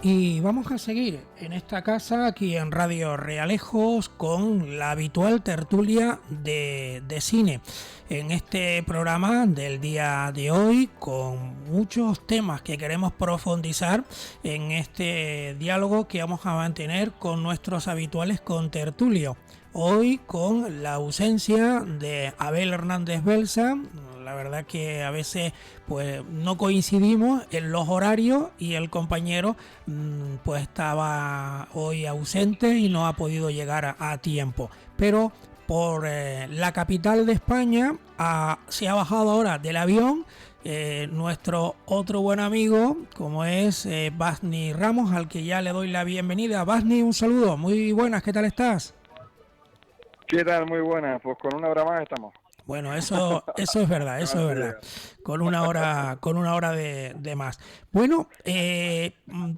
y vamos a seguir en esta casa, aquí en Radio Realejos, con la habitual tertulia de cine. En este programa del día de hoy, con muchos temas que queremos profundizar en este diálogo que vamos a mantener con nuestros habituales contertulios. Hoy con la ausencia de Abel Hernández Belsa. La verdad que a veces pues no coincidimos en los horarios y el compañero pues estaba hoy ausente y no ha podido llegar a tiempo. Pero por la capital de España se ha bajado ahora del avión nuestro otro buen amigo, como es Basni Ramos, al que ya le doy la bienvenida. Basni, un saludo, muy buenas, ¿qué tal estás? ¿Qué tal? Muy buenas, pues con una hora más estamos. Bueno, eso es verdad, eso es verdad. Con una hora de más. Bueno,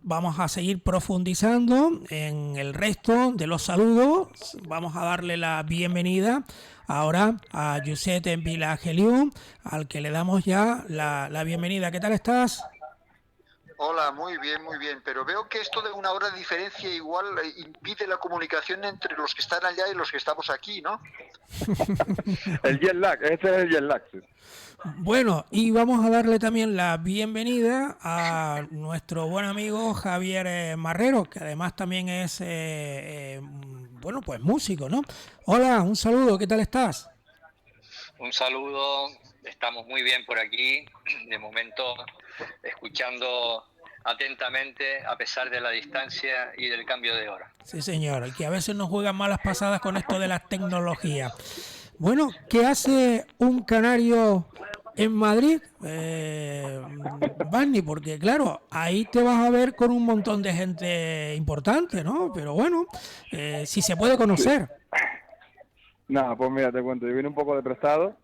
vamos a seguir profundizando en el resto de los saludos. Vamos a darle la bienvenida ahora a Josep Vilageliu, al que le damos ya la bienvenida. ¿Qué tal estás? Hola, muy bien, pero veo que esto de una hora de diferencia igual impide la comunicación entre los que están allá y los que estamos aquí, ¿no? El jet lag, ese es el jet lag. Sí. Bueno, y vamos a darle también la bienvenida a nuestro buen amigo Javier Marrero, que además también es, bueno, pues músico, ¿no? Hola, un saludo, ¿qué tal estás? Un saludo, estamos muy bien por aquí, de momento escuchando atentamente a pesar de la distancia y del cambio de hora. Sí, señor, el que a veces nos juegan malas pasadas con esto de las tecnologías. Bueno, ¿qué hace un canario en Madrid, Barney? Porque claro, ahí te vas a ver con un montón de gente importante, ¿no? Pero bueno, si se puede conocer. Nada, pues mira, te cuento, yo vine un poco de prestado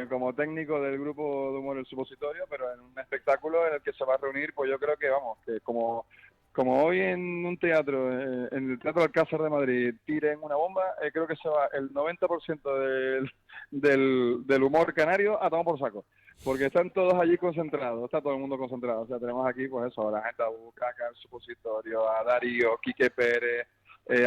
como técnico del grupo de humor El Supositorio, pero en un espectáculo en el que se va a reunir, pues yo creo que vamos, que como hoy en un teatro, en el Teatro Alcázar de Madrid, tiren una bomba, creo que se va el 90% del humor canario a tomar por saco, porque están todos allí concentrados, está todo el mundo concentrado, o sea, tenemos aquí pues eso, a la gente a Bucaca, El Supositorio, a Darío, Quique Pérez,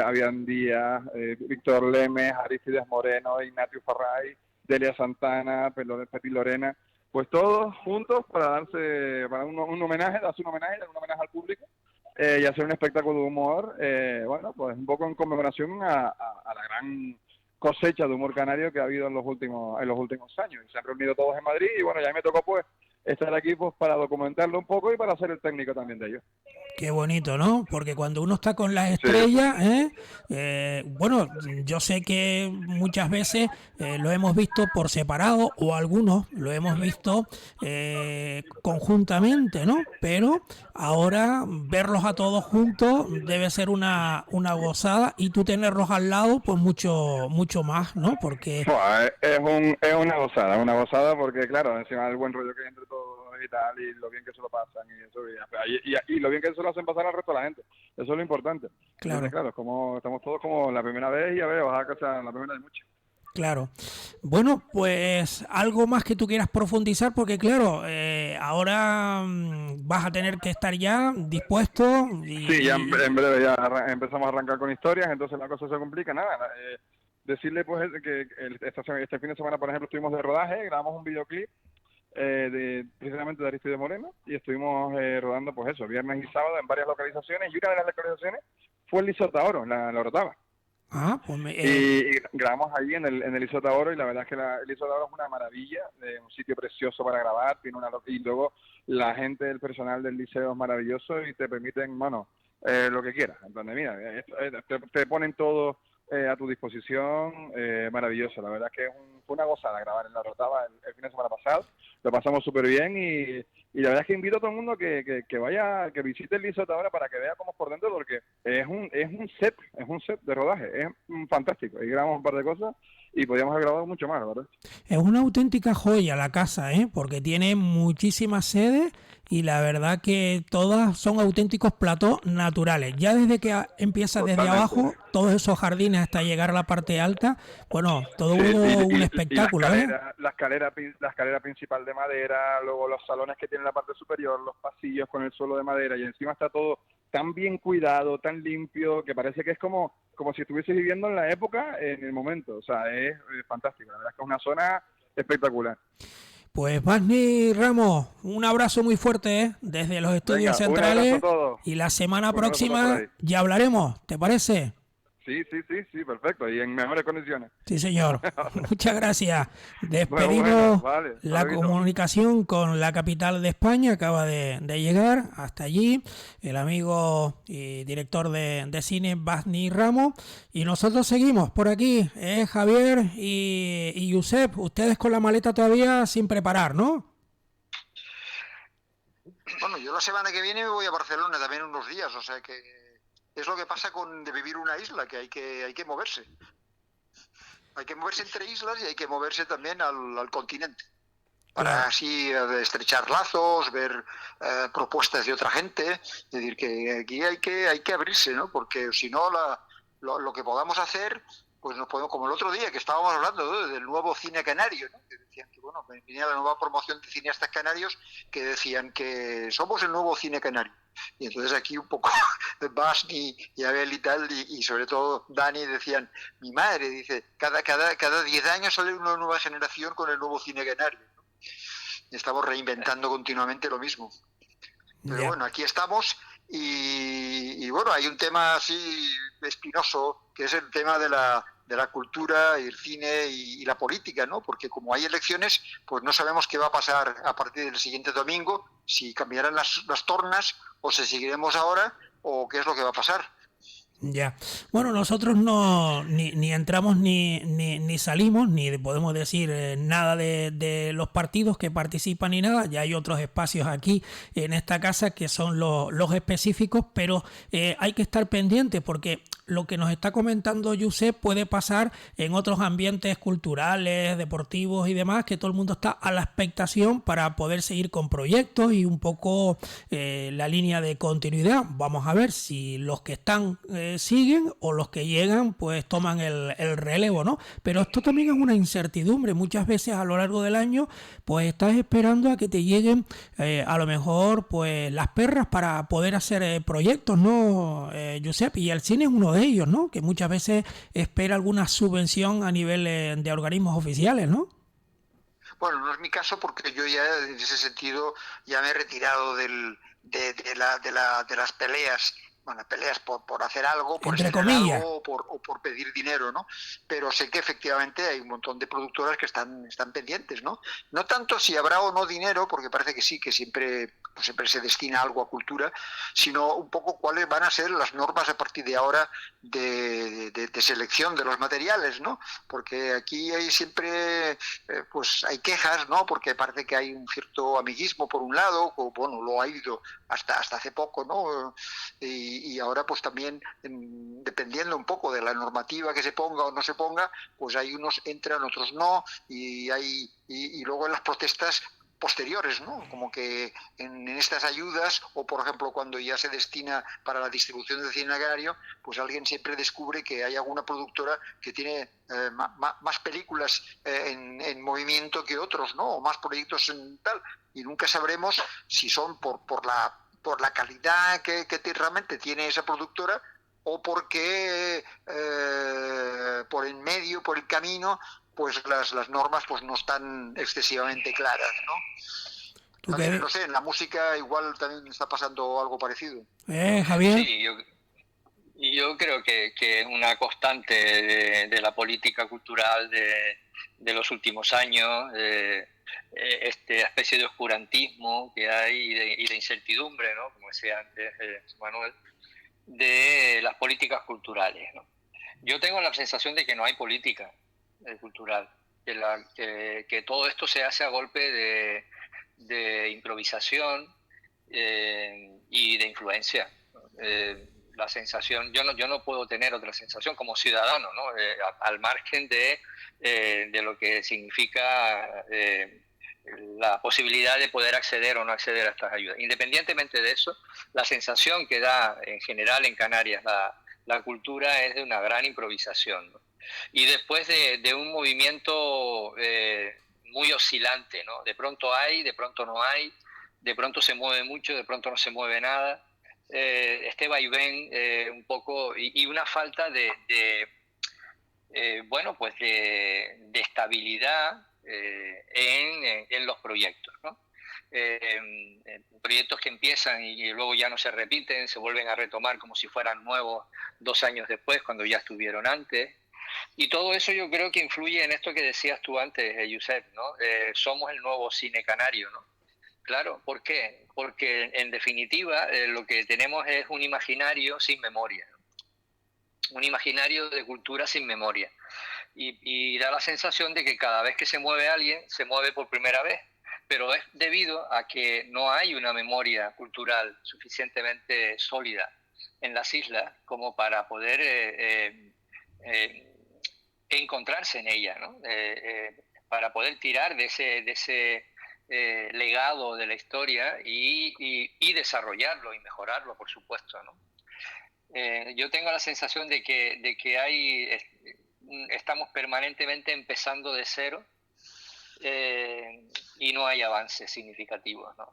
Avian Díaz, Víctor Lemes, Arístides Moreno, Ignatius Farray, Delia Santana, Pepi Lorena, pues todos juntos para darse un homenaje, darse un homenaje al público y hacer un espectáculo de humor, bueno, pues un poco en conmemoración a la gran cosecha de humor canario que ha habido en los últimos años. Y se han reunido todos en Madrid y bueno, ya me tocó pues estar aquí pues para documentarlo un poco y para ser el técnico también de ellos. Qué bonito, ¿no? Porque cuando uno está con las estrellas, bueno, yo sé que muchas veces lo hemos visto por separado o algunos lo hemos visto conjuntamente, ¿no? Pero ahora verlos a todos juntos debe ser una gozada y tú tenerlos al lado, pues mucho más, ¿no? Porque es una gozada porque claro, encima del buen rollo que hay entre todos y tal, y lo bien que se lo pasan y eso, y lo bien que se lo hacen pasar al resto de la gente, eso es lo importante. Claro. Entonces, claro, es como estamos todos como la primera vez y a ver, ojalá que sea la primera de muchas. Claro. Bueno, pues algo más que tú quieras profundizar, porque claro, ahora vas a tener que estar ya dispuesto. Sí, ya en breve ya empezamos a arrancar con historias, entonces la cosa se complica. Nada, decirle pues que este fin de semana, por ejemplo, estuvimos de rodaje, grabamos un videoclip precisamente de Arístides Moreno y estuvimos rodando pues eso, viernes y sábado en varias localizaciones, y una de las localizaciones fue el Isotaoro, la Orotava. Ah, pues y grabamos allí en el Isotaoro, y la verdad es que el Isotaoro es una maravilla, un sitio precioso para grabar, y luego la gente, el personal del liceo es maravilloso y te permiten, bueno, lo que quieras. Entonces, mira, te ponen todo a tu disposición, maravilloso. La verdad es que fue una gozada grabar en la Orotava el fin de semana pasado, lo pasamos súper bien y la verdad es que invito a todo el mundo que vaya, que visite el Isotaoro para que vea cómo es por dentro, porque es un set de rodaje, es fantástico, y grabamos un par de cosas y podríamos haber grabado mucho más, la verdad. Es una auténtica joya la casa, porque tiene muchísimas sedes y la verdad que todas son auténticos platós naturales. Ya desde que empieza desde abajo, todos esos jardines hasta llegar a la parte alta, bueno, todo un espectáculo. La escalera principal de madera, luego los salones que tienen en la parte superior, los pasillos con el suelo de madera, y encima está todo tan bien cuidado, tan limpio, que parece que es como si estuvieses viviendo en la época, en el momento. O sea, es fantástico. La verdad es que es una zona espectacular. Pues Basni Ramos, un abrazo muy fuerte, desde los estudios Venga, centrales, un abrazo a todos. y la semana Un abrazo a todos por próxima ahí. ya hablaremos, ¿te parece? Sí, perfecto, y en mejores condiciones. Sí, señor. Muchas gracias. Bueno, Despedimos vale, la saludito. comunicación con la capital de España. Acaba de llegar hasta allí el amigo y director de cine Basni Ramos. Y nosotros seguimos por aquí, Javier y Josep. Ustedes con la maleta todavía sin preparar, ¿no? Bueno, yo la semana que viene me voy a Barcelona también unos días, o sea que es lo que pasa de vivir una isla, que hay que moverse. Hay que moverse entre islas y hay que moverse también al continente. Para Claro. así estrechar lazos, ver propuestas de otra gente. Es decir, que aquí hay que abrirse, ¿no? Porque si no, lo que podamos hacer, pues nos podemos, como el otro día que estábamos hablando, ¿no?, del nuevo cine canario, ¿no? Que decían que, bueno, venía la nueva promoción de cineastas canarios que decían que somos el nuevo cine canario. Y entonces aquí un poco Basni y Abel y tal, y sobre todo Dani decían, mi madre, dice, cada 10 años sale una nueva generación con el nuevo cine canario, ¿no? Y estamos reinventando continuamente lo mismo. Pero Ya. bueno, aquí estamos y bueno, hay un tema así espinoso, que es el tema de la cultura y el cine y la política, ¿no? Porque como hay elecciones, pues no sabemos qué va a pasar a partir del siguiente domingo, si cambiarán las tornas o si seguiremos ahora o qué es lo que va a pasar. Ya. Bueno, nosotros no ni entramos ni salimos, ni podemos decir nada de los partidos que participan ni nada. Ya hay otros espacios aquí en esta casa que son los específicos, pero hay que estar pendiente porque lo que nos está comentando Josep puede pasar en otros ambientes culturales, deportivos y demás, que todo el mundo está a la expectación para poder seguir con proyectos y un poco la línea de continuidad. Vamos a ver si los que están siguen o los que llegan pues toman el relevo, ¿no? Pero esto también es una incertidumbre. Muchas veces a lo largo del año pues estás esperando a que te lleguen a lo mejor pues las perras para poder hacer proyectos, ¿no, Josep? Y el cine es uno de ellos, ¿no? Que muchas veces espera alguna subvención a nivel de organismos oficiales, ¿no? Bueno, no es mi caso porque yo ya en ese sentido ya me he retirado de las peleas. Bueno, peleas por hacer algo, por Entre estrenar comillas. algo o por pedir dinero, ¿no? Pero sé que efectivamente hay un montón de productoras que están pendientes, ¿no? No tanto si habrá o no dinero, porque parece que sí, que siempre se destina algo a cultura, sino un poco cuáles van a ser las normas a partir de ahora de selección de los materiales, ¿no? Porque aquí hay siempre, pues hay quejas, ¿no? Porque parece que hay un cierto amiguismo por un lado, o bueno, lo ha habido hasta hace poco, ¿no? Y ahora pues también dependiendo un poco de la normativa que se ponga o no se ponga, pues hay unos entran, otros no, y luego en las protestas posteriores, ¿no? Como que en estas ayudas o por ejemplo cuando ya se destina para la distribución del cine canario, pues alguien siempre descubre que hay alguna productora que tiene más películas en movimiento que otros, ¿no? O más proyectos en tal, y nunca sabremos si son por la calidad que realmente tiene esa productora o porque por en medio, por el camino, pues las normas pues no están excesivamente claras, ¿no? También, no sé, en la música igual también está pasando algo parecido. Javier. Sí, yo creo que es una constante de la política cultural de los últimos años, esta especie de oscurantismo que hay y de incertidumbre, ¿no? Como decía antes Manuel, de las políticas culturales, ¿no? Yo tengo la sensación de que no hay política cultural, que todo esto se hace a golpe de improvisación y de influencia. La sensación, yo no puedo tener otra sensación como ciudadano, ¿no? Al margen de lo que significa la posibilidad de poder acceder o no acceder a estas ayudas. Independientemente de eso, la sensación que da en general en Canarias la cultura es de una gran improvisación, ¿no? Y después de un movimiento muy oscilante, ¿no? De pronto hay, de pronto no hay, de pronto se mueve mucho, de pronto no se mueve nada. Este vaivén un poco y una falta bueno, pues de estabilidad en los proyectos, ¿no? Proyectos que empiezan y luego ya no se repiten, se vuelven a retomar como si fueran nuevos 2 años después, cuando ya estuvieron antes. Y todo eso yo creo que influye en esto que decías tú antes, Josep, ¿no? Somos el nuevo cine canario, ¿no? Claro, ¿por qué? Porque en definitiva lo que tenemos es un imaginario sin memoria, un imaginario de cultura sin memoria. Y da la sensación de que cada vez que se mueve alguien, se mueve por primera vez, pero es debido a que no hay una memoria cultural suficientemente sólida en las islas como para poder encontrarse en ella, ¿no? Para poder tirar de ese legado de la historia y desarrollarlo y mejorarlo, por supuesto, ¿no? Yo tengo la sensación de que estamos permanentemente empezando de cero y no hay avances significativos, ¿no?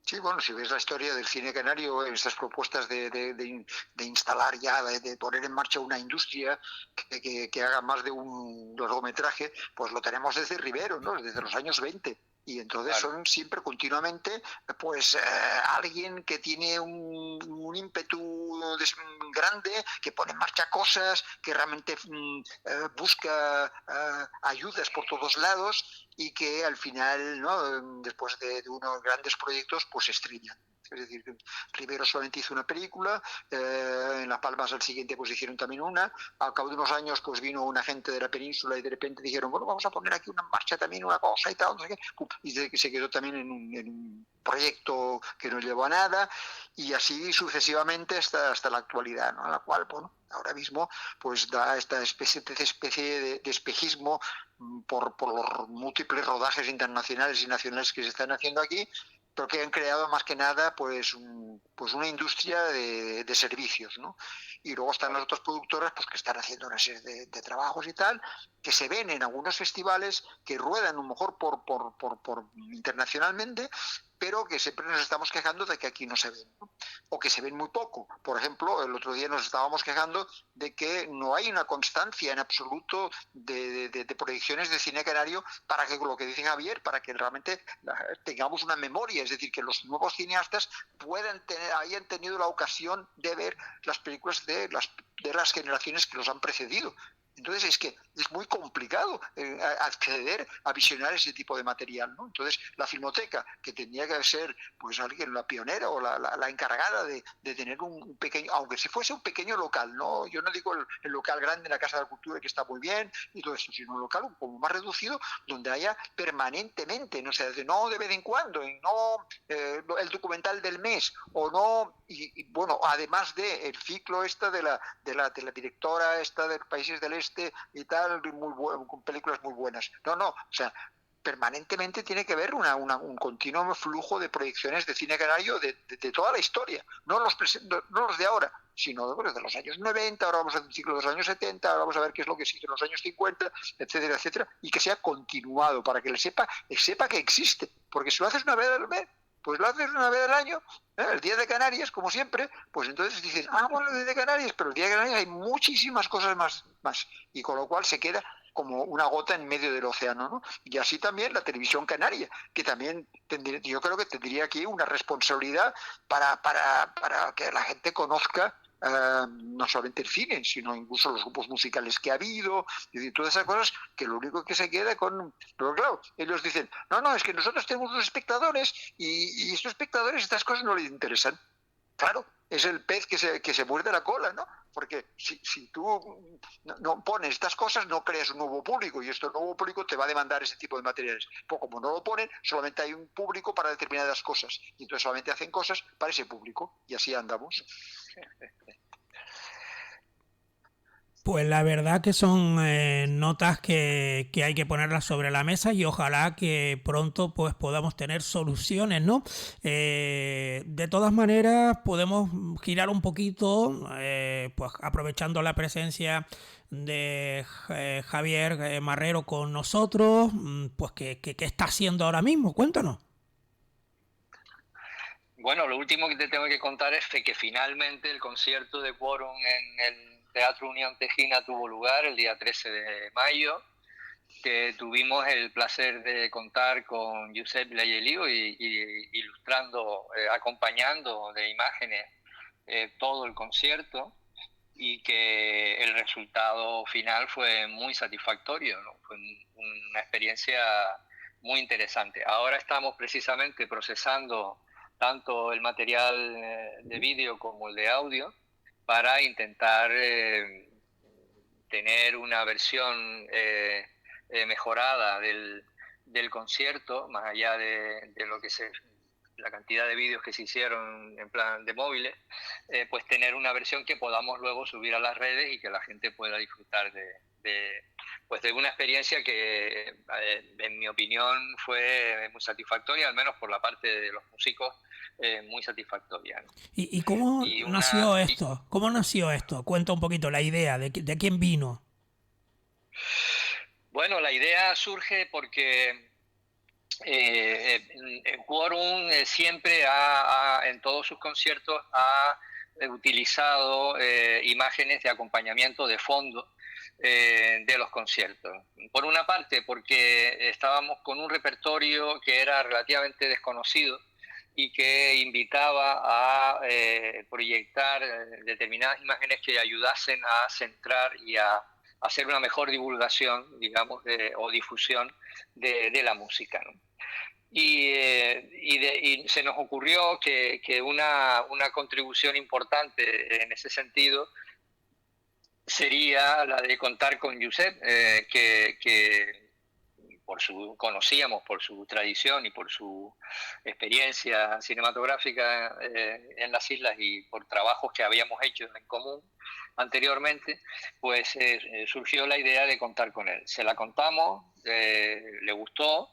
Sí, bueno, si ves la historia del cine canario, estas propuestas de instalar ya, de poner en marcha una industria que haga más de un largometraje, pues lo tenemos desde Rivero, ¿no? Desde los años 20. Y entonces claro, son siempre continuamente pues alguien que tiene un ímpetu grande, que pone en marcha cosas, que realmente busca ayudas por todos lados y que al final, ¿no?, después de unos grandes proyectos, pues se estrellan. Es decir, Rivero solamente hizo una película, en Las Palmas al siguiente pues hicieron también una, al cabo de unos años pues vino una gente de la península y de repente dijeron, bueno, vamos a poner aquí una marcha también, una cosa y tal, no sé qué, y se quedó también en un proyecto que no llevó a nada, y así sucesivamente hasta la actualidad, ¿no?, en la cual, bueno, ahora mismo pues da esta especie de espejismo por los múltiples rodajes internacionales y nacionales que se están haciendo aquí, pero que han creado más que nada pues una industria de servicios, ¿no? Y luego están las otras productoras pues que están haciendo una serie de trabajos y tal, que se ven en algunos festivales, que ruedan a lo mejor por internacionalmente, pero que siempre nos estamos quejando de que aquí no se ven, ¿no?, o que se ven muy poco. Por ejemplo, el otro día nos estábamos quejando de que no hay una constancia en absoluto de proyecciones de cine canario para que, lo que dice Javier, para que realmente tengamos una memoria, es decir, que los nuevos cineastas hayan tenido la ocasión de ver las películas de las generaciones que los han precedido. Entonces es que es muy complicado acceder a visionar ese tipo de material, ¿no? Entonces la Filmoteca, que tenía que ser pues alguien, la pionera o la encargada de tener un pequeño, aunque si fuese un pequeño local, ¿no? Yo no digo el local grande en la Casa de la Cultura, que está muy bien y todo eso, sino un local como más reducido, donde haya permanentemente, no sé, no de vez en cuando, y no el documental del mes, o no, y bueno, además de el ciclo de la directora esta de Países del Este y tal, con películas muy buenas. No, o sea, permanentemente tiene que haber un continuo flujo de proyecciones de cine canario de toda la historia, no los de ahora, sino de los años 90, ahora vamos al ciclo de los años 70, ahora vamos a ver qué es lo que existe en los años 50, etcétera, etcétera, y que sea continuado para que él sepa que existe, porque si lo haces una vez al mes, pues lo haces una vez al año, el Día de Canarias, como siempre, pues entonces dices, bueno, el Día de Canarias, pero el Día de Canarias hay muchísimas cosas más, y con lo cual se queda como una gota en medio del océano, ¿no? Y así también la televisión canaria, que también yo creo que tendría aquí una responsabilidad para que la gente conozca no solamente el cine, sino incluso los grupos musicales que ha habido, y todas esas cosas, que lo único que se queda con... Pero claro, ellos dicen, no, es que nosotros tenemos unos espectadores y estos espectadores estas cosas no les interesan. Claro, es el pez que se muerde la cola, ¿no? Porque si tú no pones estas cosas, no creas un nuevo público, y este nuevo público te va a demandar ese tipo de materiales. Pues como no lo ponen, solamente hay un público para determinadas cosas, y entonces solamente hacen cosas para ese público, y así andamos. Pues la verdad que son notas que hay que ponerlas sobre la mesa, y ojalá que pronto pues podamos tener soluciones, ¿no? De todas maneras podemos girar un poquito, pues aprovechando la presencia de Javier Marrero con nosotros, pues ¿qué está haciendo ahora mismo? Cuéntanos. Bueno, lo último que te tengo que contar es que finalmente el concierto de Quorum en el Teatro Unión Tejina tuvo lugar el día 13 de mayo, que tuvimos el placer de contar con Josep Layelio y ilustrando, acompañando de imágenes todo el concierto, y que el resultado final fue muy satisfactorio, ¿no? Fue una experiencia muy interesante. Ahora estamos precisamente procesando tanto el material de vídeo como el de audio para intentar tener una versión mejorada del concierto, más allá de lo que la cantidad de vídeos que se hicieron en plan de móviles, pues tener una versión que podamos luego subir a las redes y que la gente pueda disfrutar de una experiencia que, en mi opinión, fue muy satisfactoria, al menos por la parte de los músicos, muy satisfactoria, ¿no? ¿Y cómo nació esto? ¿Cómo nació esto? Cuenta un poquito la idea, de quién vino. Bueno, la idea surge porque Quorum siempre en todos sus conciertos ha utilizado imágenes de acompañamiento de fondo de los conciertos. Por una parte, porque estábamos con un repertorio que era relativamente desconocido y que invitaba a proyectar determinadas imágenes que ayudasen a centrar y a hacer una mejor divulgación, digamos, o difusión de la música, ¿no? Y se nos ocurrió que una contribución importante en ese sentido sería la de contar con Josep, que conocíamos por su tradición y por su experiencia cinematográfica en las islas y por trabajos que habíamos hecho en común anteriormente, pues surgió la idea de contar con él. Se la contamos, le gustó,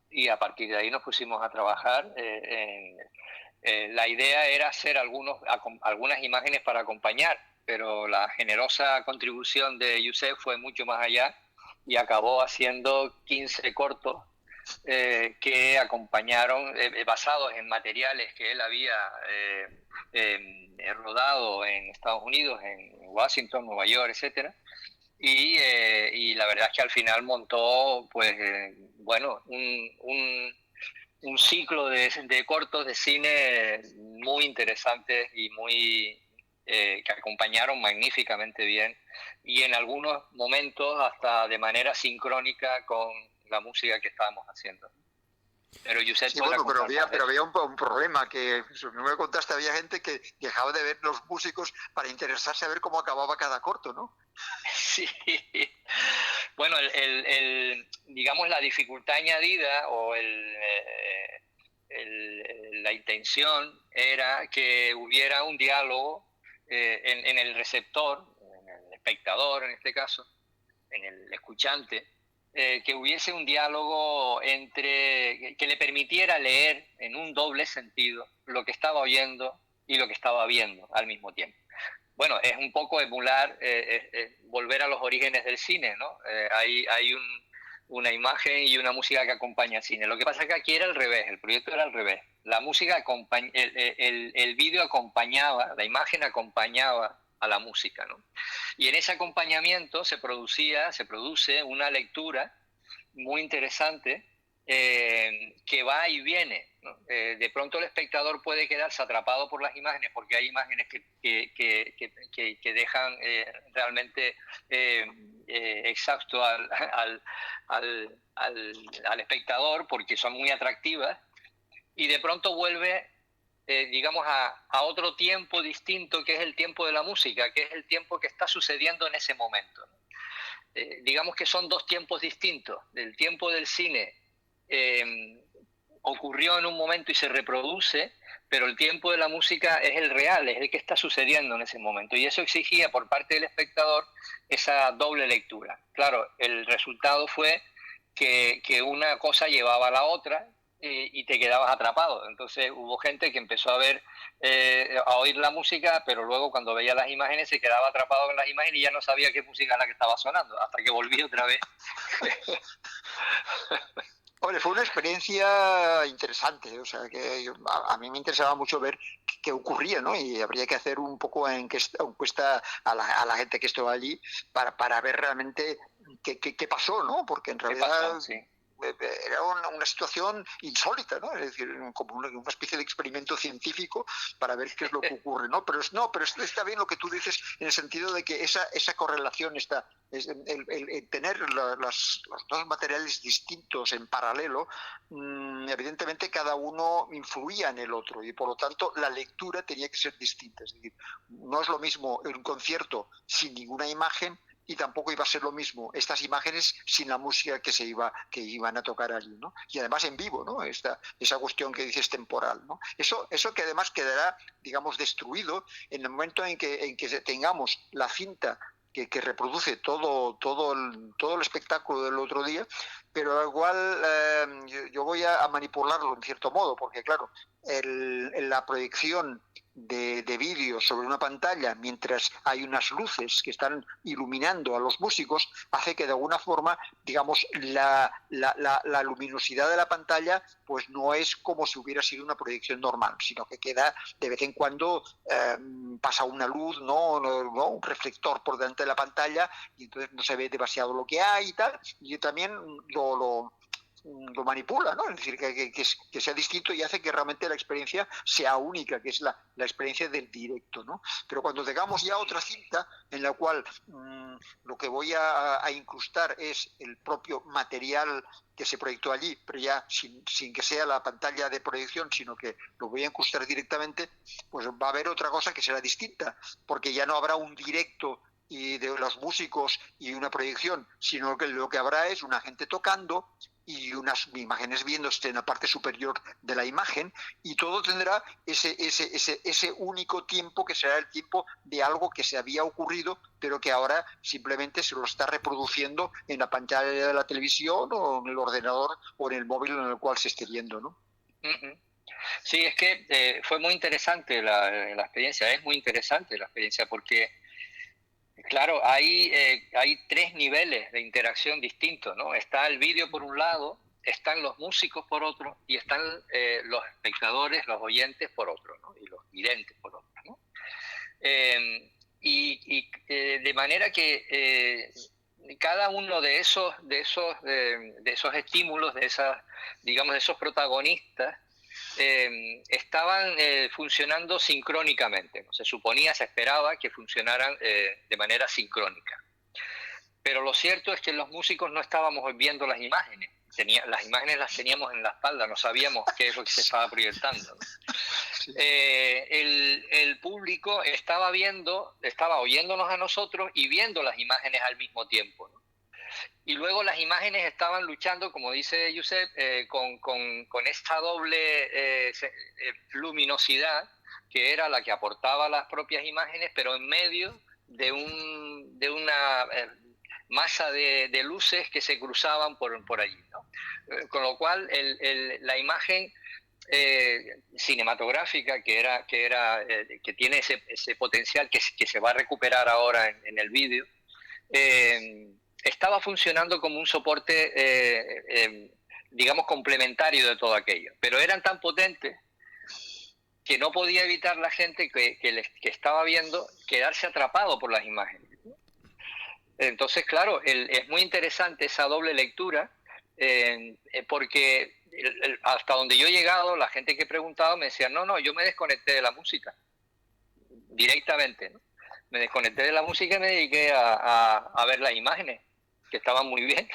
y a partir de ahí nos pusimos a trabajar. La idea era hacer algunas imágenes para acompañar, pero la generosa contribución de Josep fue mucho más allá y acabó haciendo 15 cortos que acompañaron, basados en materiales que él había rodado en Estados Unidos, en Washington, Nueva York, etcétera. Y la verdad es que al final montó, pues, bueno, un ciclo de cortos de cine muy interesantes y que acompañaron magníficamente bien, y en algunos momentos hasta de manera sincrónica con la música que estábamos haciendo. Pero Josep, sí, bueno, pero había un problema, que no me contaste, había gente que dejaba de ver los músicos para interesarse a ver cómo acababa cada corto, ¿no? Sí, bueno, digamos, la dificultad añadida o la intención era que hubiera un diálogo en el receptor, en el espectador en este caso, en el escuchante, que hubiese un diálogo que le permitiera leer en un doble sentido lo que estaba oyendo y lo que estaba viendo al mismo tiempo. Bueno, es un poco emular, volver a los orígenes del cine, ¿no? Hay una imagen y una música que acompaña al cine. Lo que pasa es que aquí era al revés, el proyecto era al revés. La música el vídeo acompañaba, la imagen acompañaba a la música, ¿no? Y en ese acompañamiento se produce una lectura muy interesante que va y viene, ¿no? De pronto el espectador puede quedarse atrapado por las imágenes, porque hay imágenes que dejan realmente exhausto al espectador, porque son muy atractivas, y de pronto vuelve, digamos, a otro tiempo distinto, que es el tiempo de la música, que es el tiempo que está sucediendo en ese momento, ¿no? Digamos que son dos tiempos distintos. El tiempo del cine ocurrió en un momento y se reproduce, pero el tiempo de la música es el real, es el que está sucediendo en ese momento, y eso exigía por parte del espectador esa doble lectura. Claro, el resultado fue que una cosa llevaba a la otra, y te quedabas atrapado. Entonces hubo gente que empezó a oír la música, pero luego cuando veía las imágenes se quedaba atrapado en las imágenes y ya no sabía qué música era la que estaba sonando, hasta que volví otra vez. Hombre, fue una experiencia interesante, o sea, que a mí me interesaba mucho ver qué ocurría, ¿no? Y habría que hacer un poco encuesta a la gente que estaba allí para ver realmente qué pasó, ¿no? Porque en realidad... pasó? Sí. Era una situación insólita, ¿no? Es decir, como una especie de experimento científico para ver qué es lo que ocurre, ¿no? Pero está bien lo que tú dices en el sentido de que esa correlación el tener los dos materiales distintos en paralelo, evidentemente cada uno influía en el otro y por lo tanto la lectura tenía que ser distinta. Es decir, no es lo mismo un concierto sin ninguna imagen y tampoco iba a ser lo mismo estas imágenes sin la música que iban a tocar allí, ¿no? Y además en vivo, ¿no? Esa cuestión que dices temporal, ¿no? Eso que además quedará, digamos, destruido en el momento en que tengamos la cinta que reproduce todo el espectáculo del otro día, pero igual yo voy a manipularlo en cierto modo, porque claro, la proyección de vídeo sobre una pantalla mientras hay unas luces que están iluminando a los músicos hace que de alguna forma, digamos, la luminosidad de la pantalla pues no es como si hubiera sido una proyección normal, sino que queda de vez en cuando pasa una luz, ¿no? Un reflector por delante de la pantalla y entonces no se ve demasiado lo que hay y tal, y también lo manipula, ¿no? Es decir, que sea distinto y hace que realmente la experiencia sea única, que es la experiencia del directo, ¿no? Pero cuando tengamos ya otra cinta en la cual lo que voy a incrustar es el propio material que se proyectó allí, pero ya sin que sea la pantalla de proyección, sino que lo voy a incrustar directamente, pues va a haber otra cosa que será distinta, porque ya no habrá un directo y de los músicos y una proyección, sino que lo que habrá es una gente tocando y unas imágenes viéndose en la parte superior de la imagen, y todo tendrá ese único tiempo que será el tiempo de algo que se había ocurrido, pero que ahora simplemente se lo está reproduciendo en la pantalla de la televisión o en el ordenador o en el móvil en el cual se esté viendo, ¿no? Uh-huh. Sí, es que fue muy interesante la experiencia, es muy interesante la experiencia porque claro, hay tres niveles de interacción distintos, ¿no? Está el vídeo por un lado, están los músicos por otro y están los espectadores, los oyentes por otro, ¿no? Y los videntes por otro, ¿no? De manera que cada uno de esos estímulos, de esos protagonistas, estaban funcionando sincrónicamente, ¿no? Se suponía, se esperaba que funcionaran de manera sincrónica. Pero lo cierto es que los músicos no estábamos viendo las imágenes. Las imágenes las teníamos en la espalda, no sabíamos qué es lo que se estaba proyectando, ¿no? El público estaba oyéndonos a nosotros y viendo las imágenes al mismo tiempo, ¿no? Y luego las imágenes estaban luchando, como dice Josep, con esta doble luminosidad, que era la que aportaba las propias imágenes, pero en medio de una masa de luces que se cruzaban por allí, ¿no? Con lo cual la imagen cinematográfica que tiene ese potencial que se va a recuperar ahora en el vídeo, estaba funcionando como un soporte, digamos, complementario de todo aquello. Pero eran tan potentes que no podía evitar la gente que estaba viendo quedarse atrapado por las imágenes. Entonces, claro, es muy interesante esa doble lectura, porque hasta donde yo he llegado, la gente que he preguntado me decía, no, yo me desconecté de la música directamente, ¿no? Me desconecté de la música y me dediqué a ver las imágenes, que estaban muy bien.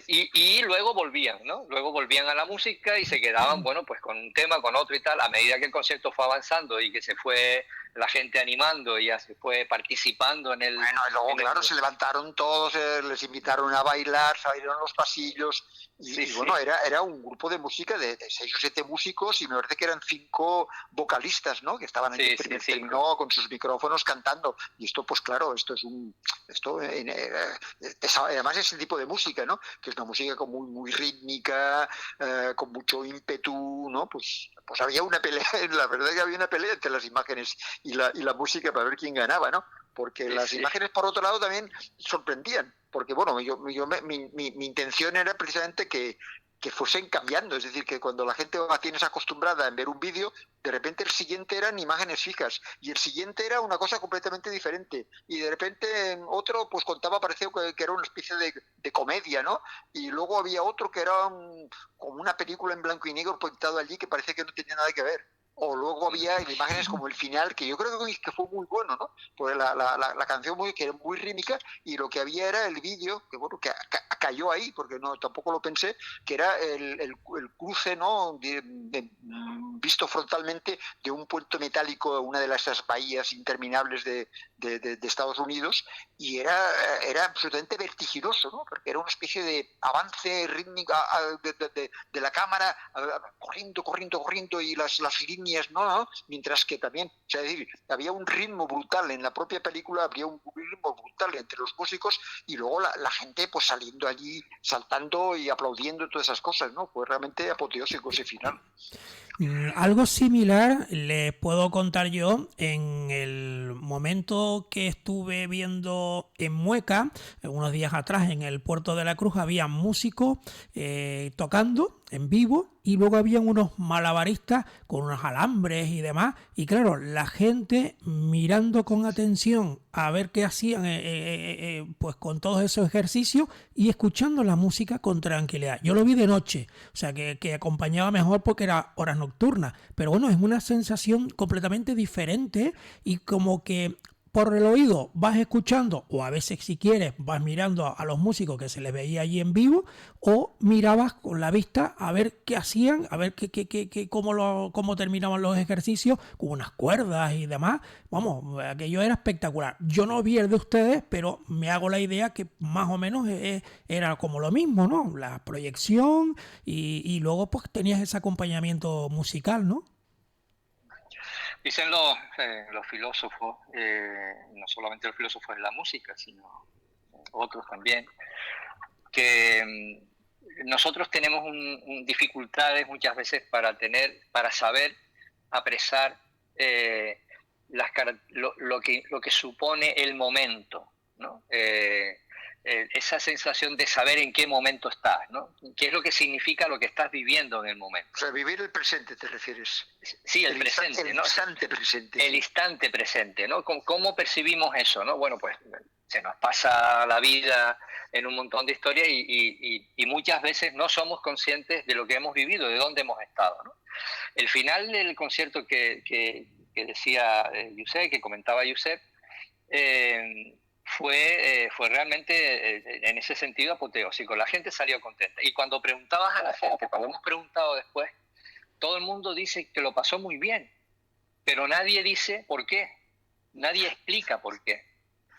Y luego volvían, ¿no? Luego volvían a la música y se quedaban, bueno, pues con un tema, con otro y tal. A medida que el concierto fue avanzando y que se fue la gente animando y ya se fue participando en el... Bueno, y luego, claro, se levantaron todos, les invitaron a bailar, salieron los pasillos. Y bueno, era un grupo de música de 6 o 7 músicos y me parece que eran 5 vocalistas, ¿no? Que estaban allí terminó con sus micrófonos cantando. Y esto, pues claro, además ese tipo de música, ¿no? Que es una música como muy rítmica, con mucho ímpetu, ¿no? Pues había una pelea, la verdad que había una pelea entre las imágenes y la música para ver quién ganaba, ¿no? Porque las imágenes, por otro lado, también sorprendían, porque bueno, mi intención era precisamente que fuesen cambiando, es decir, que cuando la gente tienes acostumbrada a ver un vídeo, de repente el siguiente eran imágenes fijas y el siguiente era una cosa completamente diferente y de repente otro pues contaba, parecía que era una especie de comedia, ¿no? Y luego había otro que era como una película en blanco y negro proyectado allí que parecía que no tenía nada que ver. O luego había imágenes como el final, que yo creo que fue muy bueno, ¿no? Pues la canción que era muy rítmica y lo que había era el vídeo, que bueno, que cayó ahí, porque no tampoco lo pensé, que era el cruce, ¿no? Visto frontalmente de un puente metálico, una de esas bahías interminables de Estados Unidos, y era absolutamente vertiginoso, ¿no? Porque era una especie de avance rítmico de la cámara, corriendo, y las líneas, ¿no? Mientras que también, o sea, es decir, había un ritmo brutal en la propia película, había un ritmo brutal entre los músicos y luego la gente pues saliendo allí, saltando y aplaudiendo todas esas cosas, ¿no? Fue realmente apoteósico ese final. Algo similar le puedo contar yo en el momento que estuve viendo en Mueca, unos días atrás en el Puerto de la Cruz, había músicos tocando en vivo y luego habían unos malabaristas con unos alambres y demás, y claro, la gente mirando con atención a ver qué hacían pues con todos esos ejercicios y escuchando la música con tranquilidad. Yo lo vi de noche, o sea que acompañaba mejor porque era horas nocturnas, pero bueno, es una sensación completamente diferente y como que por el oído vas escuchando, o a veces si quieres vas mirando a los músicos que se les veía allí en vivo, o mirabas con la vista a ver qué hacían, a ver cómo terminaban los ejercicios con unas cuerdas y demás. Vamos, aquello era espectacular. Yo no vi el de ustedes, pero me hago la idea que más o menos era como lo mismo, ¿no? La proyección y luego pues tenías ese acompañamiento musical, ¿no? Dicen los filósofos, no solamente los filósofos de la música, sino otros también, que nosotros tenemos dificultades muchas veces para saber apresar lo que supone el momento, ¿no? Esa sensación de saber en qué momento estás, ¿no? ¿Qué es lo que significa lo que estás viviendo en el momento? O sea, vivir el presente, ¿te refieres? Sí, el presente, ¿no? El instante presente. El instante presente, ¿no? ¿Cómo percibimos eso, no? Bueno, pues se nos pasa la vida en un montón de historias y muchas veces no somos conscientes de lo que hemos vivido, de dónde hemos estado, ¿no? El final del concierto que decía Josep, que comentaba Josep, fue realmente en ese sentido apoteósico. La gente salió contenta. Y cuando preguntabas a la gente, cuando hemos preguntado después, todo el mundo dice que lo pasó muy bien, pero nadie dice por qué. Nadie explica por qué.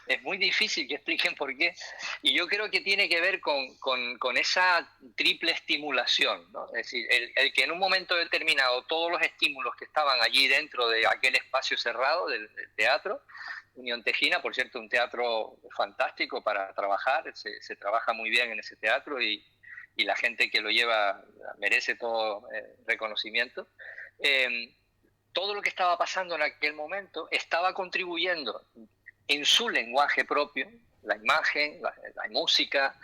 Es muy difícil que expliquen por qué. Y yo creo que tiene que ver con esa triple estimulación, ¿no? Es decir, el que en un momento determinado todos los estímulos que estaban allí dentro de aquel espacio cerrado del teatro, Unión Tejina, por cierto, un teatro fantástico para trabajar, se trabaja muy bien en ese teatro y la gente que lo lleva merece todo reconocimiento. Todo lo que estaba pasando en aquel momento estaba contribuyendo en su lenguaje propio, la imagen, la música,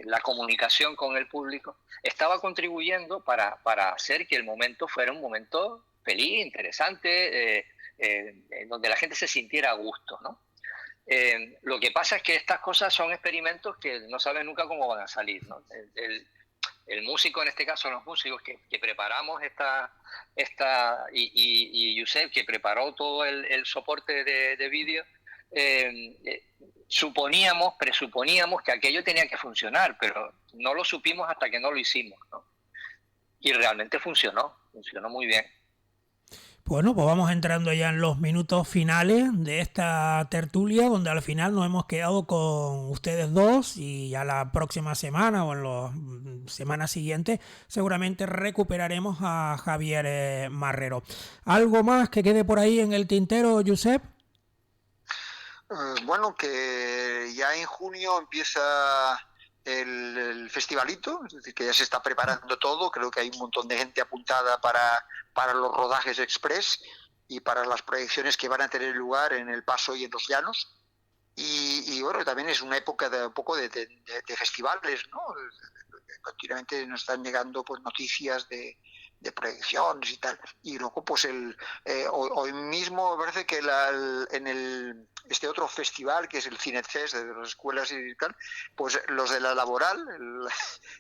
la comunicación con el público, estaba contribuyendo para hacer que el momento fuera un momento feliz, interesante, donde la gente se sintiera a gusto, ¿no? Lo que pasa es que estas cosas son experimentos que no sabes nunca cómo van a salir, ¿no? El músico, en este caso los músicos que preparamos y Josep, que preparó todo el soporte de vídeo, presuponíamos que aquello tenía que funcionar, pero no lo supimos hasta que no lo hicimos, ¿no? Y realmente funcionó muy bien. Bueno, pues vamos entrando ya en los minutos finales de esta tertulia, donde al final nos hemos quedado con ustedes dos y ya la próxima semana o en las semanas siguientes seguramente recuperaremos a Javier Marrero. ¿Algo más que quede por ahí en el tintero, Josep? Bueno, que ya en junio empieza el festivalito, es decir, que ya se está preparando todo. Creo que hay un montón de gente apuntada para los rodajes express y para las proyecciones que van a tener lugar en El Paso y en Los Llanos. y bueno, también es una época de un poco de festivales, ¿no? Continuamente nos están llegando pues noticias de proyecciones y tal. Y luego pues hoy mismo me parece que este otro festival que es el Cinefest de las escuelas y tal, pues los de la Laboral,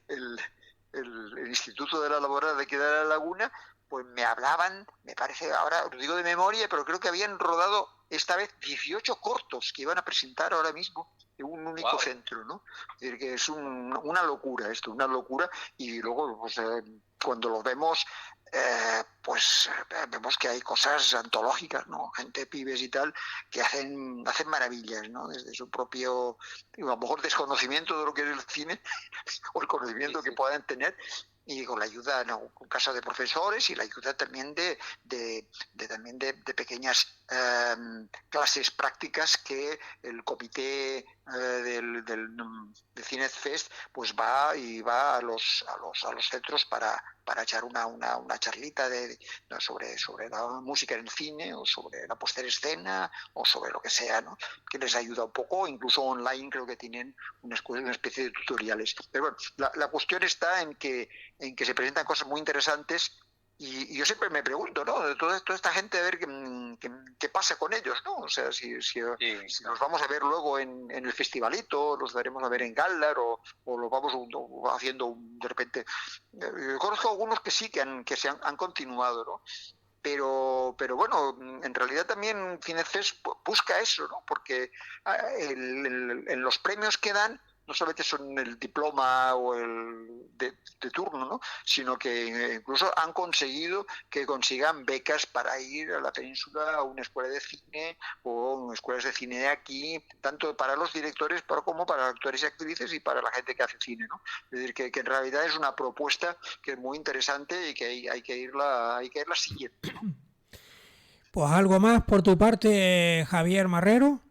el Instituto de la Laboral de aquí de La Laguna, pues me hablaban, me parece, ahora lo digo de memoria, pero creo que habían rodado esta vez 18 cortos que iban a presentar ahora mismo en un único centro, ¿no? Es decir, que es una locura esto, una locura, y luego pues, cuando lo vemos, pues vemos que hay cosas antológicas, ¿no? Gente, pibes y tal, que hacen maravillas, ¿no? Desde su propio, a lo mejor desconocimiento de lo que es el cine, o el conocimiento que puedan tener, y con la ayuda, ¿no?, con casa de profesores y la ayuda también de pequeñas clases prácticas que el comité de Cinefest pues va a los centros para echar una charlita sobre la música en el cine, o sobre la puesta en escena, o sobre lo que sea, ¿no?, que les ayuda un poco. Incluso online creo que tienen una especie de tutoriales. Pero bueno, la cuestión está en que se presentan cosas muy interesantes, y yo siempre me pregunto, ¿no?, de toda esta gente, a ver qué pasa con ellos, ¿no? O sea, si los vamos a ver luego en el festivalito, los veremos a ver en Galdar, o los vamos haciendo de repente. Yo conozco algunos que sí, que han continuado, ¿no? Pero bueno, en realidad también Cinefest busca eso, ¿no? Porque en los premios que dan no solamente son el diploma o el de turno, ¿no?, sino que incluso han conseguido que consigan becas para ir a la península a una escuela de cine, o escuelas de cine de aquí, tanto para los directores como para actores y actrices, y para la gente que hace cine, ¿no? Es decir, que en realidad es una propuesta que es muy interesante y que hay que irla siguiendo, ¿no? Pues algo más por tu parte, Javier Marrero.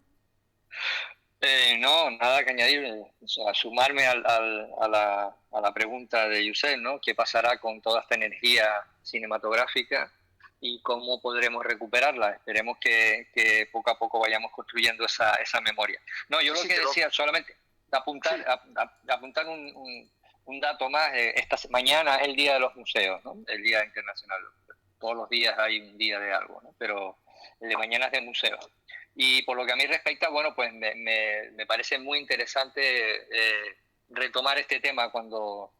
No, nada que añadir. O sea, sumarme a la pregunta de Yusef, ¿no? ¿Qué pasará con toda esta energía cinematográfica y cómo podremos recuperarla? Esperemos que poco a poco vayamos construyendo esa memoria. No, yo lo que decía, solamente apuntar un dato más. Mañana es el Día de los Museos, ¿no? El Día Internacional. Todos los días hay un día de algo, ¿no? Pero el de mañana es de museos. Y por lo que a mí respecta, bueno, pues me parece muy interesante retomar este tema cuando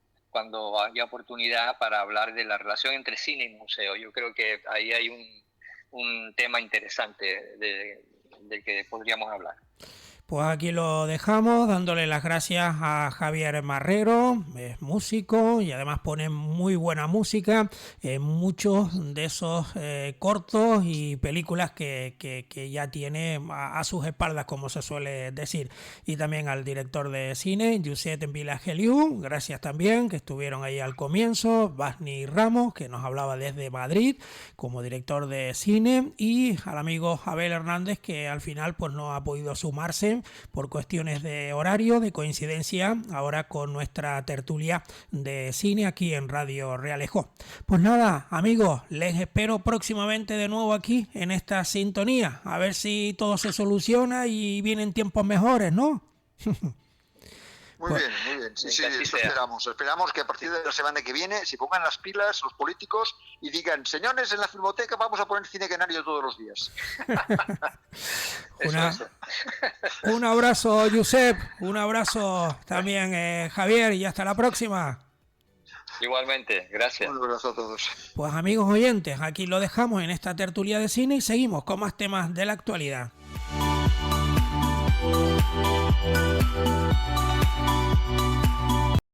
haya oportunidad para hablar de la relación entre cine y museo. Yo creo que ahí hay un tema interesante de que podríamos hablar. Pues aquí lo dejamos, dándole las gracias a Javier Marrero, es músico y además pone muy buena música en muchos de esos cortos y películas que ya tiene a sus espaldas, como se suele decir. Y también al director de cine, Josep Vilageliu, gracias también, que estuvieron ahí al comienzo, Basni Ramos, que nos hablaba desde Madrid como director de cine, y al amigo Abel Hernández, que al final pues no ha podido sumarse por cuestiones de horario, de coincidencia, ahora con nuestra tertulia de cine aquí en Radio Realejo. Pues nada, amigos, les espero próximamente de nuevo aquí en esta sintonía, a ver si todo se soluciona y vienen tiempos mejores, ¿no? Muy bien. Sí, eso esperamos. Esperamos que a partir de la semana que viene se pongan las pilas los políticos y digan: señores, en la Filmoteca vamos a poner Cine Canario todos los días. Un abrazo, Josep, un abrazo también, Javier, y hasta la próxima. Igualmente, gracias. Un abrazo a todos. Pues amigos oyentes, aquí lo dejamos en esta tertulia de cine y seguimos con más temas de la actualidad.